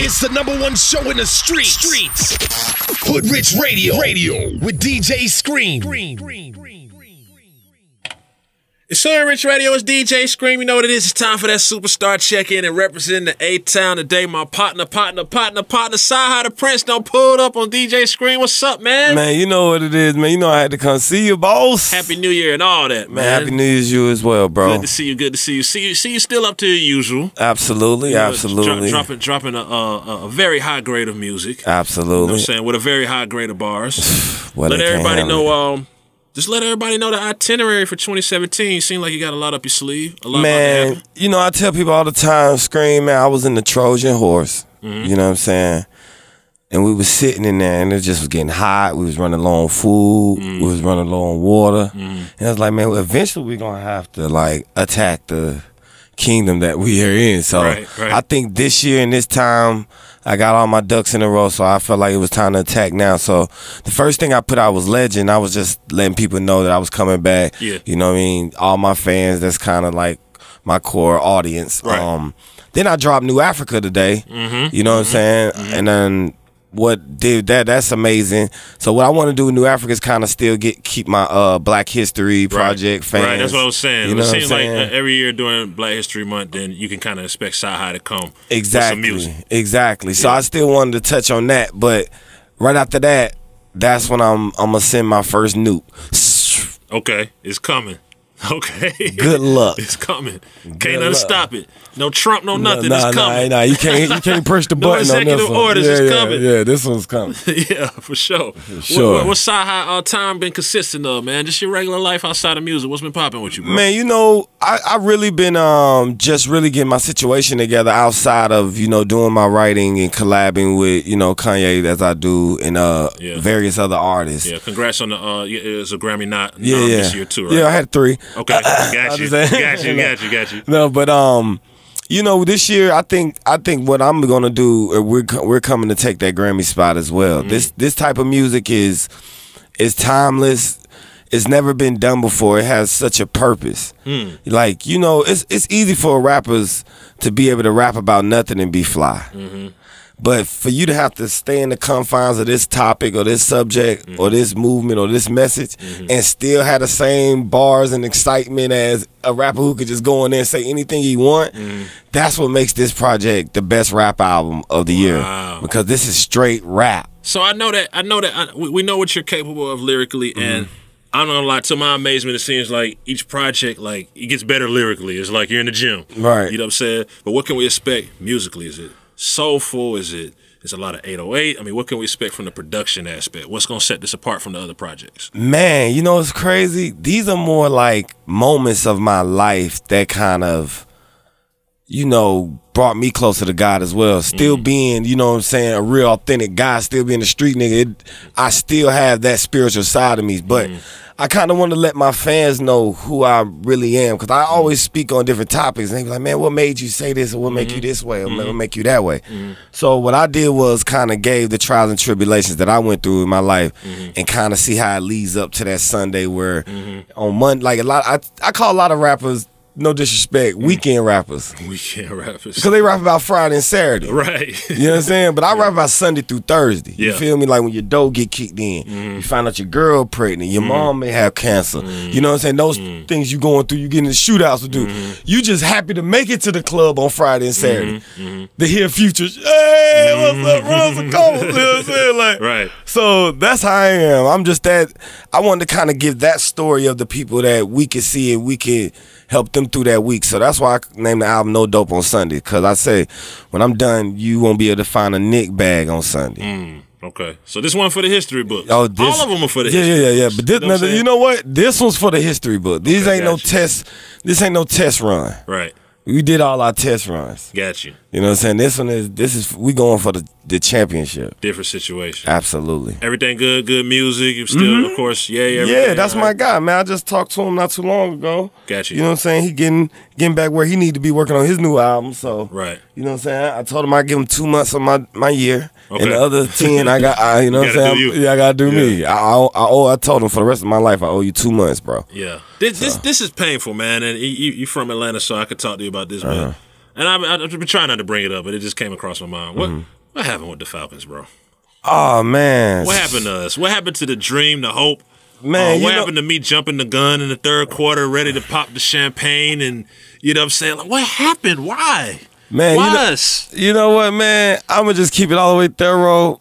It's the #1 show in the streets. Hoodrich Radio with DJ Scream. It's Hoodrich Radio, it's DJ Scream. You know what it is, it's time for that superstar check-in and representing the A-Town today. My partner, CyHi the Prynce done pulled up on DJ Scream. What's up, man? Man, you know what it is, man. You know I had to come see you, boss. Happy New Year and all that, man. Happy New Year's you as well, bro. Good to see you, good to see you. See you still up to your usual. Absolutely, you know, absolutely. Dropping a very high grade of music. Absolutely. You know what I'm saying? With a very high grade of bars. Well, let everybody know, just let everybody know the itinerary for 2017. Seemed like you got a lot up your sleeve. A lot man, you know, I tell people all the time, Scream, man, I was in the Trojan horse. You know what I'm saying? And we was sitting in there, and it just was getting hot. We was running low on food. We was running low on water. And I was like, man, well, eventually we're going to have to, like, attack the kingdom that we are in. So I think this year and this time, I got all my ducks in a row, so I felt like it was time to attack now. So the first thing I put out was Legend. I was just letting people know that I was coming back. Yeah. You know what I mean? All my fans, that's kind of like my core audience. Right. Then I dropped New Africa today. You know what I'm saying? And then what did that's amazing. So what I want to do with New Africa is kind of still keep my Black History Project fans. Right, that's what I was saying. You know it seems like every year during Black History Month, then you can kind of expect CyHi to come with some music. Exactly. So I still wanted to touch on that, but right after that, that's when I'm gonna send my first nuke. Okay, it's coming. Okay. Good luck. It's coming. Can't let us stop it. No Trump, no nothing. It's coming. Nah, you can't push the button on this one. Executive orders. It's coming. Yeah, this one's coming. Yeah, for sure. What's CyHi time been consistent of, man? Just your regular life outside of music. What's been popping with you, bro? Man, you know, I really been just really getting my situation together outside of, you know, doing my writing and collabing with, you know, Kanye as I do and various other artists. Yeah, congrats on the it was a Grammy nom this year too, right? Yeah, I had 3. Okay, got you. No, but you know, this year I think what I'm gonna do, we're coming to take that Grammy spot as well. This type of music is timeless. It's never been done before. It has such a purpose. Like, you know, it's easy for rappers to be able to rap about nothing and be fly. But for you to have to stay in the confines of this topic or this subject or this movement or this message and still have the same bars and excitement as a rapper who could just go in there and say anything he want, that's what makes this project the best rap album of the year. Because this is straight rap. So I know that we know what you're capable of lyrically, and I'm not gonna lie, to my amazement, it seems like each project, like, it gets better lyrically. It's like you're in the gym. Right. You know what I'm saying? But what can we expect musically? Is it soulful? Is it a lot of 808? I mean, what can we expect from the production aspect? What's gonna set this apart from the other projects? Man, you know, it's crazy. These are more like moments of my life that kind of, you know, brought me closer to God as well. Still being, you know what I'm saying, a real authentic guy, still being a street nigga, I still have that spiritual side of me. But I kind of want to let my fans know who I really am, because I always speak on different topics, and they be like, man, what made you say this, or what make you this way, or what make you that way? So what I did was kind of gave the trials and tribulations that I went through in my life and kind of see how it leads up to that Sunday where on Monday, like I call a lot of rappers, no disrespect, weekend rappers. Weekend rappers. Because they rap about Friday and Saturday. Right. You know what I'm saying? But I rap about Sunday through Thursday. You feel me? Like when your dough get kicked in, you find out your girl pregnant, your mom may have cancer. You know what I'm saying? Those things you going through, you get in the shootouts to do. You just happy to make it to the club on Friday and Saturday. To hear Future, hey, what's up, Russell? You know what I'm saying? Like, so that's how I am. I'm just that, I wanted to kind of give that story of the people that we could see and we could help them through that week. So that's why I named the album No Dope on Sunday, because I say when I'm done, you won't be able to find a Nick bag on Sunday. Okay, so this one for the history book. Oh, all of them are for the history. Yeah. But this, you know what? This one's for the history book. These ain't no test. This ain't no test run. Right. We did all our test runs. Got you. You know what I'm saying? This is we going for the championship. Different situation. Absolutely. Everything good, good music. You still, of course, yeah, that's my guy, man. I just talked to him not too long ago. Got you. You know what I'm saying? He getting back where he need to be working on his new album. So you know what I'm saying? I told him I'd give him 2 months of my year. Okay. And the other 10, I got, you know what I'm saying? I got to do me. I told him for the rest of my life, I owe you 2 months, bro. Yeah. This is painful, man. And you from Atlanta, so I could talk to you about this, man. And I've been trying not to bring it up, but it just came across my mind. What happened with the Falcons, bro? Oh man, what happened to us? What happened to the dream, the hope? Man, what happened to me jumping the gun in the third quarter, ready to pop the champagne, and you know what I'm saying? Like, what happened? Why? Man, why us? You know what, man? I'm gonna just keep it all the way thorough.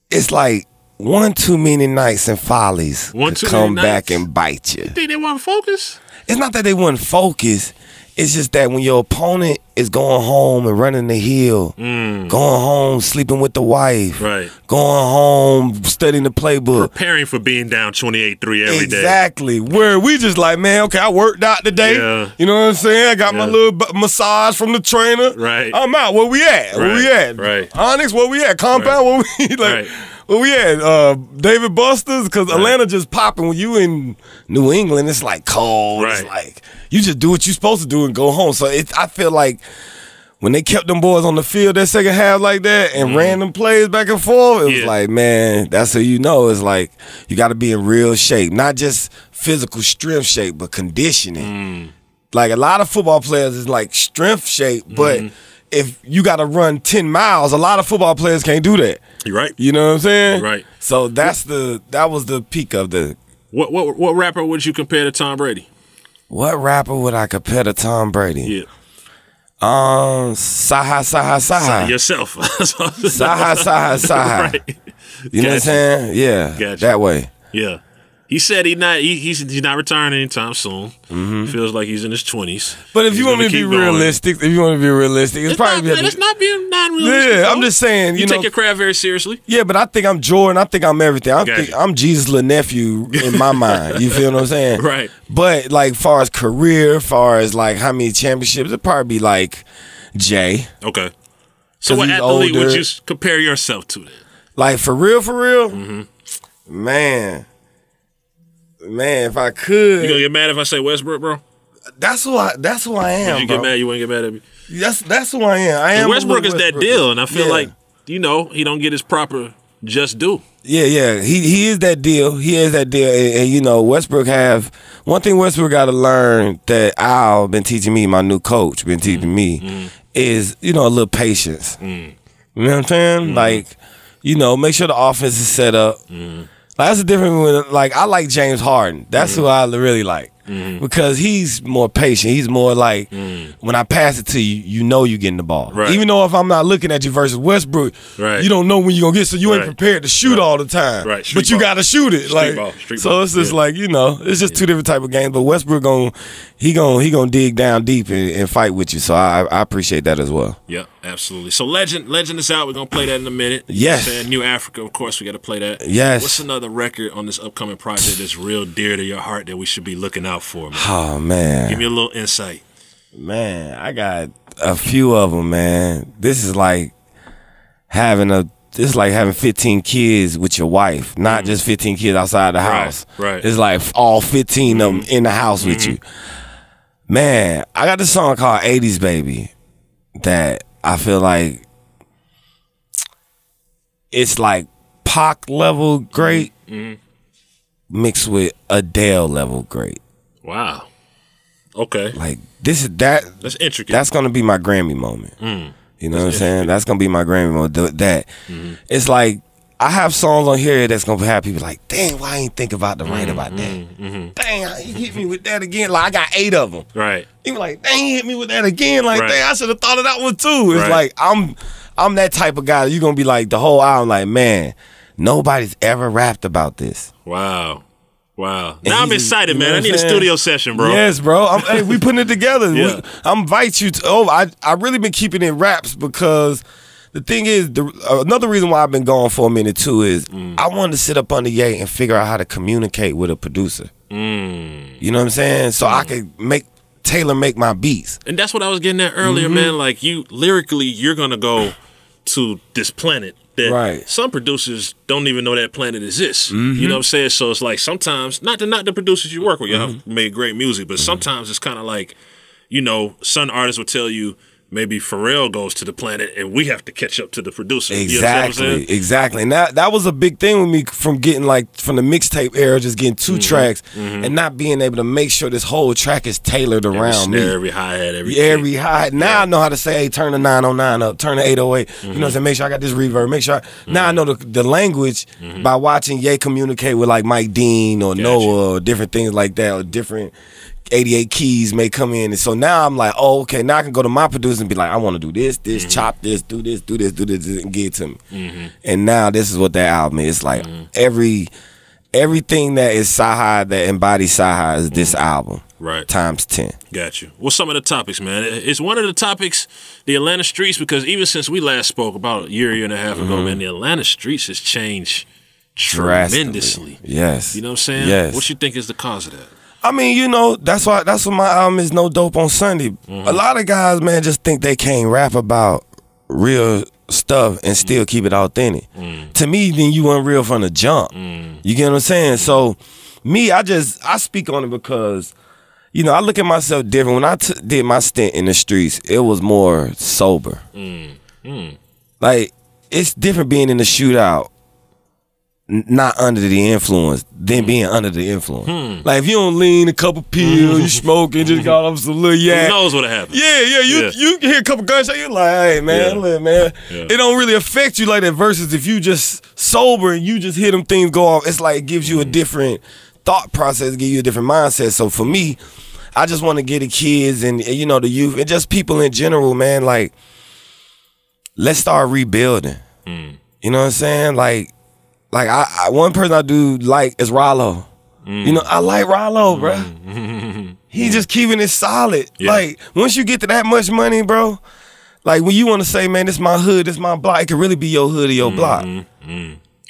It's like one too many nights and follies to come back and bite you. You think they weren't focused? It's not that they weren't focused. It's just that when your opponent is going home and running the hill, going home sleeping with the wife, right, going home studying the playbook, preparing for being down 28-3 every day. Exactly. Where we just like, man, okay, I worked out today. Yeah. You know what I'm saying? I got my little massage from the trainer. Right. I'm out. Where we at? Where we at? Right. Onyx, where we at? Compound, where we like? Right. Where we at? David Buster's? Because Atlanta just popping. When you in New England, it's like cold. Right. It's like you just do what you're supposed to do and go home. So I feel like when they kept them boys on the field that second half like that and ran them plays back and forth, it was like, man, that's how you know. It's like you got to be in real shape. Not just physical strength shape, but conditioning. Like a lot of football players is like strength shape, but if you got to run 10 miles, a lot of football players can't do that. You're right. You know what I'm saying? You're right. So that was the peak of the. What rapper would you compare to Tom Brady? What rapper would I compare to Tom Brady? Yeah. CyHi. Yourself. CyHi. Right. You know what I'm saying? Yeah. Gotcha. That way. Yeah. He said he's not retiring anytime soon. Feels like he's in his 20s. But if you want me to be realistic, it's probably that's not being non-realistic. Yeah, I'm just saying. You take your craft very seriously. Yeah, but I think I'm Jordan. I think I'm everything. I'm Jesus' little nephew in my mind. You feel what I'm saying? Right. But like, far as career, far as like how many championships, it'd probably be like Jay. Okay. So what athlete would you compare yourself to then? Like for real? Man, if I could, you gonna get mad if I say Westbrook, bro? That's who I am. Would you get mad? You wouldn't get mad at me. That's who I am. I am. Westbrook is that deal, and I feel like he don't get his proper just due. Yeah. He is that deal. He is that deal, and you know Westbrook have one thing. Westbrook got to learn that Al been teaching me. My new coach been teaching me is a little patience. You know what I'm saying? Like, make sure the offense is set up. Like, that's the difference with, like, I like James Harden. That's who I really like. Because he's more patient. He's more like, when I pass it to you, you know you're getting the ball. Right. Even though if I'm not looking at you versus Westbrook, you don't know when you're going to get, so you ain't prepared to shoot all the time. Right. But you got to shoot it. So it's just like, it's just two different type of games. But Westbrook, he gonna dig down deep and fight with you. So I appreciate that as well. Yeah, absolutely. So Legend is out. We're going to play that in a minute. Yes. New Africa, of course, we got to play that. Yes. What's another record on this upcoming project that's real dear to your heart that we should be looking out for, man? Oh, man. Give me a little insight. Man, I got a few of them, man. This is like having 15 kids with your wife, not just 15 kids outside the house. Right. It's like all 15 of them in the house with you. Man, I got this song called 80s Baby that I feel like it's like Pac level great mixed with Adele level great. Wow. Okay. Like that's intricate. That's gonna be my Grammy moment. You know what I'm saying? That's gonna be my Grammy moment. It's like I have songs on here that's gonna have people like, dang, why I ain't think about the right about that? Dang, he hit me with that again. Like I got 8 of them. Right. He was like, dang, he hit me with that again. Like, dang, I should have thought of that one too. It's like I'm that type of guy. You're gonna be like the whole album, like, man, nobody's ever rapped about this. Wow. Now I'm excited, man. I need a studio session, bro. Yes, bro. Hey, we putting it together. Yeah. I'm invite you to. I really been keeping it raps because the thing is, another reason why I've been gone for a minute too is I wanted to sit up under Ye and figure out how to communicate with a producer. You know what I'm saying? So I could make my beats. And that's what I was getting at earlier, man. Like lyrically, you're gonna go to this planet that some producers don't even know that planet exists. You know what I'm saying? So it's like sometimes, not the producers you work with, y'all have made great music, but sometimes it's kind of like, some artists will tell you, maybe Pharrell goes to the planet and we have to catch up to the producer. Exactly, exactly. And that was a big thing with me from getting from the mixtape era, just getting 2 tracks and not being able to make sure this whole track is tailored around me. Every hi-hat, every hi-hat. Now I know how to say, hey, turn the 909 up, turn the 808. You know what I'm saying? Make sure I got this reverb. Make sure. Now I know the language by watching Ye communicate with like Mike Dean or Noah or different things like that, or different 88 keys may come in, and so now I'm like, oh, okay, now I can go to my producer and be like, I want to do this, chop this, do this, and give it to me. And now this is what that album is. It's like everything that is CyHi, that embodies CyHi, is this album. Right. Times 10. Got you. What's some of the topics, man? It's one of the topics, the Atlanta streets, because even since we last spoke about a year and a half ago, man, the Atlanta streets has changed tremendously. Yes. You know what I'm saying? Yes. What you think is the cause of that? I mean, you know, that's what my album is, No Dope on Sunday. A lot of guys, man, just think they can't rap about real stuff and still keep it authentic. To me, then you weren't real from the jump. You get what I'm saying? So me, I speak on it because, you know, I look at myself different. When I did my stint in the streets, it was more sober. Like, it's different being in the shootout, not under the influence, than being under the influence. Like, if you don't lean a couple pills, you smoking, just got off some little yak. Who knows what'll happen? You hear a couple gunshots, you're like, hey, man, look, man. It don't really affect you like that versus if you just sober and you just hear them things go off, it's like it gives you a different thought process, give you a different mindset. So for me, I just want to get the kids and, you know, the youth and just people in general, man, like, let's start rebuilding. You know what I'm saying? Like I one person I do like is Rollo. You know, I like Rollo, bro. He just keeping it solid. Like, once you get to that much money, bro, like when you want to say, man, this my hood, this my block, it could really be your hood or your block.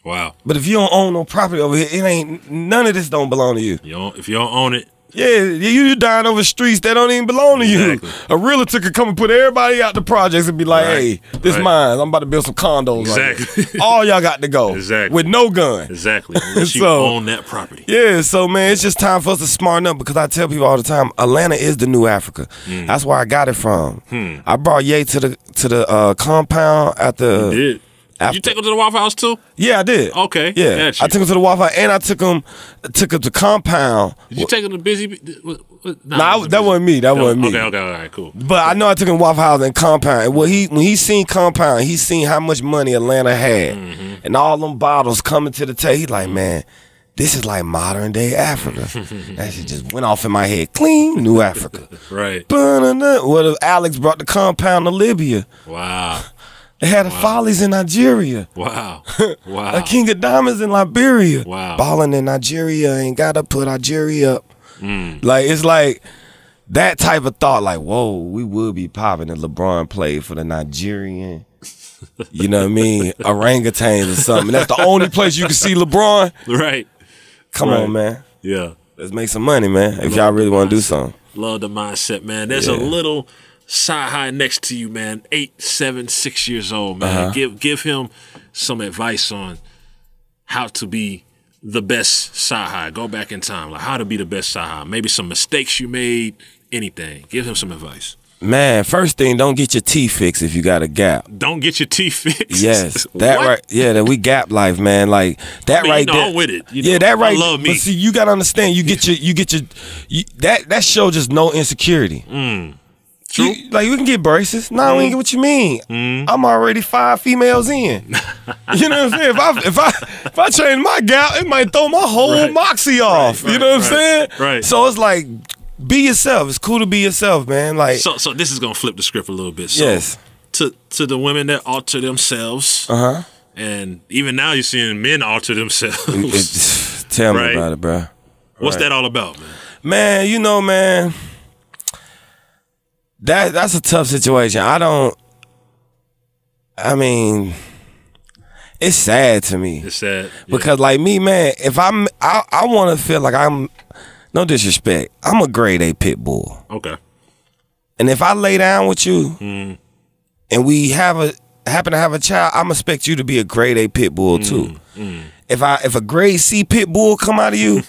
Wow. But if you don't own no property over here, it ain't, none of this don't belong to you. If you don't own it, you dying over streets that don't even belong to you. A realtor could come and put everybody out the projects and be like, hey, this mine. I'm about to build some condos. Exactly. All y'all got to go. Exactly. With no gun. Exactly. Unless you own that property. Yeah, so man, it's just time for us to smarten up, because I tell people all the time, Atlanta is the new Africa. That's where I got it from. I brought Ye to the compound at the... You did? Did you take him to the Waffle House too? Yeah, I did. Okay. Yeah. I took him to the Waffle House and I took him to compound. Did you take him to Busy? Nah, that wasn't me. That wasn't me. Okay, all right, cool. But I know I took him to Waffle House and compound. And when he seen compound, he seen how much money Atlanta had. And all them bottles coming to the table. He like, man, this is like modern day Africa. That shit just went off in my head. Clean, new Africa. Right. What if Alex brought the compound to Libya? Wow. They had the Follies in Nigeria. Wow. A King of Diamonds in Liberia. Wow. Balling in Nigeria, ain't gotta put Nigeria up. Like, it's like that type of thought, like, whoa, we would be popping if LeBron played for the Nigerian, you know what I mean, orangutans or something. That's the only place you can see LeBron. Right. Come on, man. Yeah. Let's make some money, man, if y'all really want to do something. Love the mindset, man. There's a little CyHi next to you, man. 8, 7, 6 years old, man. Give him some advice on how to be the best CyHi. Go back in time, like how to be the best CyHi. Maybe some mistakes you made, anything. Give him some advice. Man, first thing, don't get your teeth fixed if you got a gap. Don't get your teeth fixed. Yes, that right. Yeah, that we gap life, man. Like that right there. I'm with it. That right. I love me. But see, you gotta understand. That show just no insecurity. True. Like, we can get braces. No, we ain't get what you mean. I'm already 5 females in. You know what I'm saying? If I change my gap, it might throw my whole moxie off. You know what I'm saying? Right. So it's like, be yourself. It's cool to be yourself, man. Like, so this is gonna flip the script a little bit. So yes. To the women that alter themselves. And even now you're seeing men alter themselves. Tell me about it, bro. What's that all about, man? Man, you know, man. That's a tough situation. I mean, it's sad to me. It's sad. Because like me, man, if I want to feel like I'm, no disrespect, I'm a grade A pit bull. Okay. And if I lay down with you and we happen to have a child, I'm expect you to be a grade A pit bull too. If a grade C pit bull come out of you,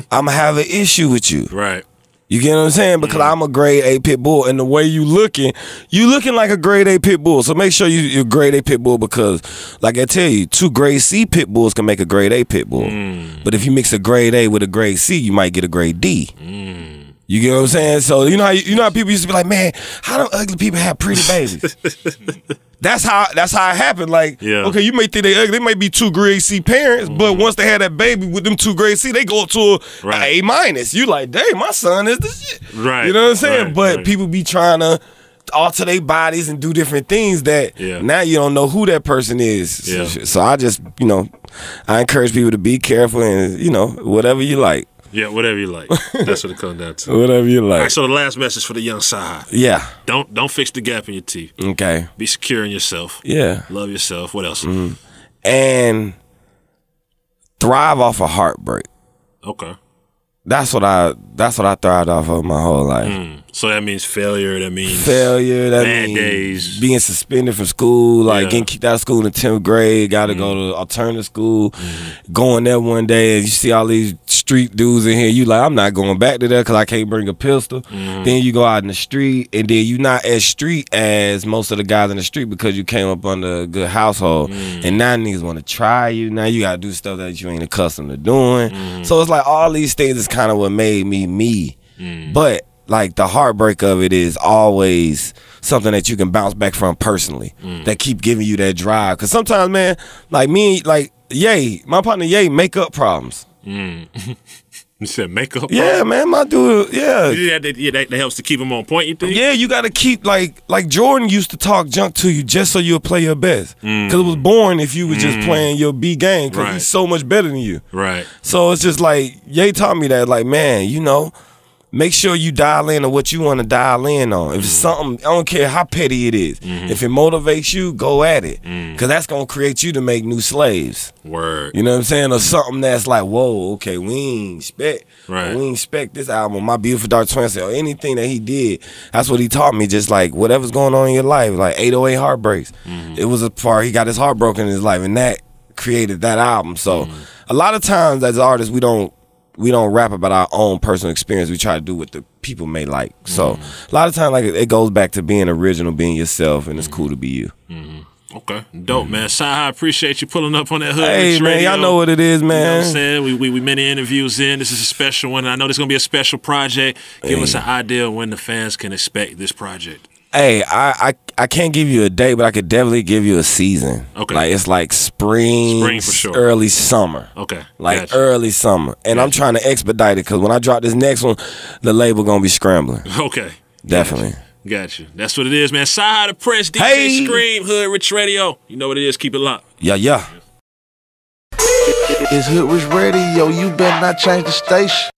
I'm gonna have an issue with you. Right. You get what I'm saying? Because I'm a grade A pit bull, and the way you looking like a grade A pit bull. So make sure you're grade A pit bull, because, like I tell you, 2 grade C pit bulls can make a grade A pit bull. But if you mix a grade A with a grade C, you might get a grade D. You get what I'm saying? So you know how people used to be like, man, how do ugly people have pretty babies? That's how it happened. Like, okay, you may think they ugly. They might be 2 grade C parents, but once they had that baby with them 2 grade C, they go up to a A minus. You like, dang, my son is the shit. Right. You know what I'm saying? But people be trying to alter their bodies and do different things that now you don't know who that person is. So I just, I encourage people to be careful and, whatever you like. Yeah, whatever you like. That's what it comes down to. Whatever you like. All right, so the last message for the young CyHi. Yeah. Don't fix the gap in your teeth. Okay. Be secure in yourself. Yeah. Love yourself. What else? And thrive off of heartbreak. Okay. That's what I thrived off of my whole life. So that means failure. That means That bad means days. Being suspended from school, like getting kicked out of school in the 10th grade. Got to go to alternative school. Going there one day and you see all these street dudes in here. You like, I'm not going back to there because I can't bring a pistol. Then you go out in the street, and then you're not as street as most of the guys in the street because you came up under a good household. And now niggas want to try you. Now you got to do stuff that you ain't accustomed to doing. So it's like all these things is kind of what made me me. But like the heartbreak of it is always something that you can bounce back from personally, that keep giving you that drive. Because sometimes, man, like me, like Ye, my partner Ye, make up problems. You said makeup? Yeah, man, my dude, that helps to keep him on point, you think? Yeah, you got to keep, like Jordan used to talk junk to you just so you'll play your best. Because it was boring if you was just playing your B game, because he's so much better than you. Right. So it's just like, Ye taught me that, like, man, make sure you dial in on what you want to dial in on. If it's something, I don't care how petty it is. If it motivates you, go at it. Because that's going to create you to make new slaves. Word. You know what I'm saying? Or something that's like, whoa, okay, we ain't expect this album, My Beautiful Dark Twisted, or anything that he did. That's what he taught me. Just like whatever's going on in your life, like 808 Heartbreaks. It was a part, he got his heart broken in his life, and that created that album. So a lot of times as artists, we don't rap about our own personal experience. We try to do what the people may like. So a lot of times, like, it goes back to being original, being yourself, and it's cool to be you. Okay, dope, man. CyHi, appreciate you pulling up on that Hoodrich Radio. Hey, man, y'all know what it is, man. You know what I'm saying? We many interviews in. This is a special one. I know this is going to be a special project. Give us an idea of when the fans can expect this project. Hey, I can't give you a date, but I could definitely give you a season. Okay. Like, it's like spring for sure. Early summer. Okay. Like early summer. And I'm trying to expedite it, because when I drop this next one, the label going to be scrambling. Okay. Definitely. That's what it is, man. CyHi the Prynce, DJ Scream, Hoodrich Radio. You know what it is. Keep it locked. Yeah. It's Hoodrich Radio. You better not change the station.